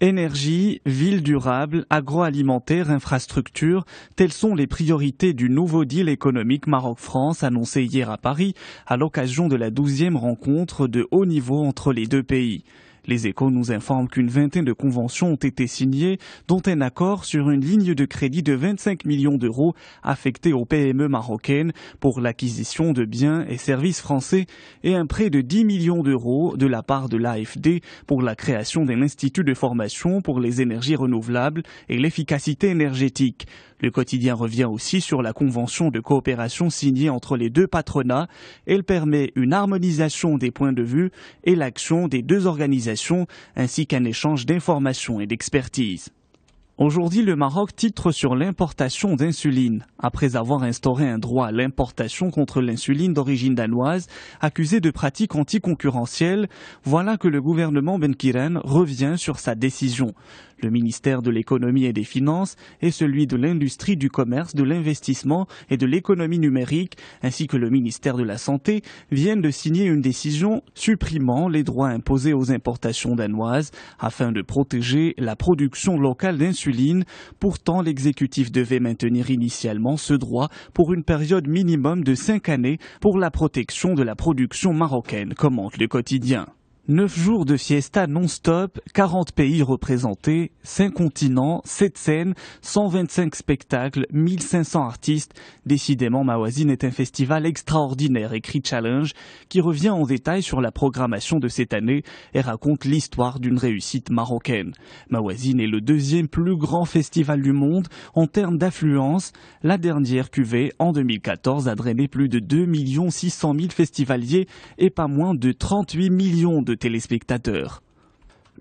Énergie, ville durable, agroalimentaire, infrastructure, telles sont les priorités du nouveau deal économique Maroc-France annoncé hier à Paris à l'occasion de la 12e rencontre de haut niveau entre les deux pays. Les Échos nous informent qu'une vingtaine de conventions ont été signées, dont un accord sur une ligne de crédit de 25 millions d'euros affectée aux PME marocaines pour l'acquisition de biens et services français et un prêt de 10 millions d'euros de la part de l'AFD pour la création d'un institut de formation pour les énergies renouvelables et l'efficacité énergétique. Le quotidien revient aussi sur la convention de coopération signée entre les deux patronats. Elle permet une harmonisation des points de vue et l'action des deux organisations, ainsi qu'un échange d'informations et d'expertise. Aujourd'hui, le Maroc titre sur l'importation d'insuline. Après avoir instauré un droit à l'importation contre l'insuline d'origine danoise, accusée de pratiques anticoncurrentielles, voilà que le gouvernement Benkirane revient sur sa décision. Le ministère de l'économie et des finances et celui de l'industrie, du commerce, de l'investissement et de l'économie numérique, ainsi que le ministère de la Santé, viennent de signer une décision supprimant les droits imposés aux importations danoises afin de protéger la production locale d'insuline. Pourtant, l'exécutif devait maintenir initialement ce droit pour une période minimum de 5 années pour la protection de la production marocaine, commente le quotidien. 9 jours de fiesta non-stop, 40 pays représentés, 5 continents, 7 scènes, 125 spectacles, 1500 artistes. Décidément, Mawazine est un festival extraordinaire, écrit Challenge, qui revient en détail sur la programmation de cette année et raconte l'histoire d'une réussite marocaine. Mawazine est le deuxième plus grand festival du monde en termes d'affluence. La dernière cuvée, en 2014, a drainé plus de 2 600 000 festivaliers et pas moins de 38 millions de téléspectateurs.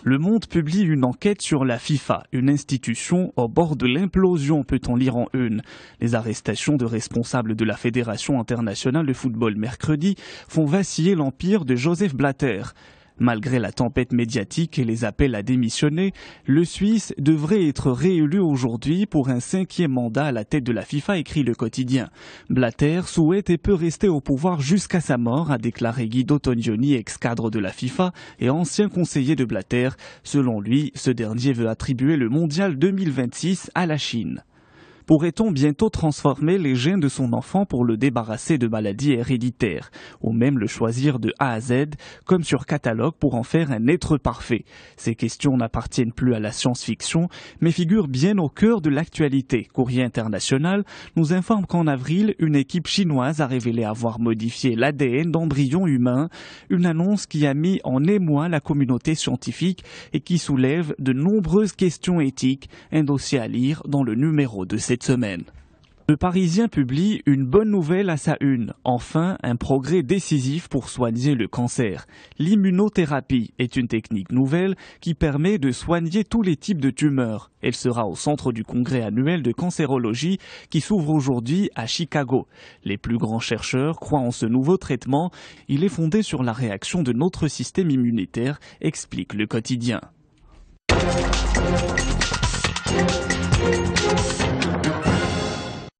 Le Monde publie une enquête sur la FIFA, une institution au bord de l'implosion, peut-on lire en une. Les arrestations de responsables de la Fédération internationale de football mercredi font vaciller l'empire de Joseph Blatter. Malgré la tempête médiatique et les appels à démissionner, le Suisse devrait être réélu aujourd'hui pour un 5e mandat à la tête de la FIFA, écrit le quotidien. Blatter souhaite et peut rester au pouvoir jusqu'à sa mort, a déclaré Guido Tognoni, ex-cadre de la FIFA et ancien conseiller de Blatter. Selon lui, ce dernier veut attribuer le mondial 2026 à la Chine. Pourrait-on bientôt transformer les gènes de son enfant pour le débarrasser de maladies héréditaires, ou même le choisir de A à Z, comme sur catalogue pour en faire un être parfait? Ces questions n'appartiennent plus à la science-fiction, mais figurent bien au cœur de l'actualité. Courrier International nous informe qu'en avril, une équipe chinoise a révélé avoir modifié l'ADN d'embryons humains, une annonce qui a mis en émoi la communauté scientifique et qui soulève de nombreuses questions éthiques, un dossier à lire dans le numéro de cette semaine. Le Parisien publie une bonne nouvelle à sa une. Enfin, un progrès décisif pour soigner le cancer. L'immunothérapie est une technique nouvelle qui permet de soigner tous les types de tumeurs. Elle sera au centre du congrès annuel de cancérologie qui s'ouvre aujourd'hui à Chicago. Les plus grands chercheurs croient en ce nouveau traitement. Il est fondé sur la réaction de notre système immunitaire, explique le quotidien.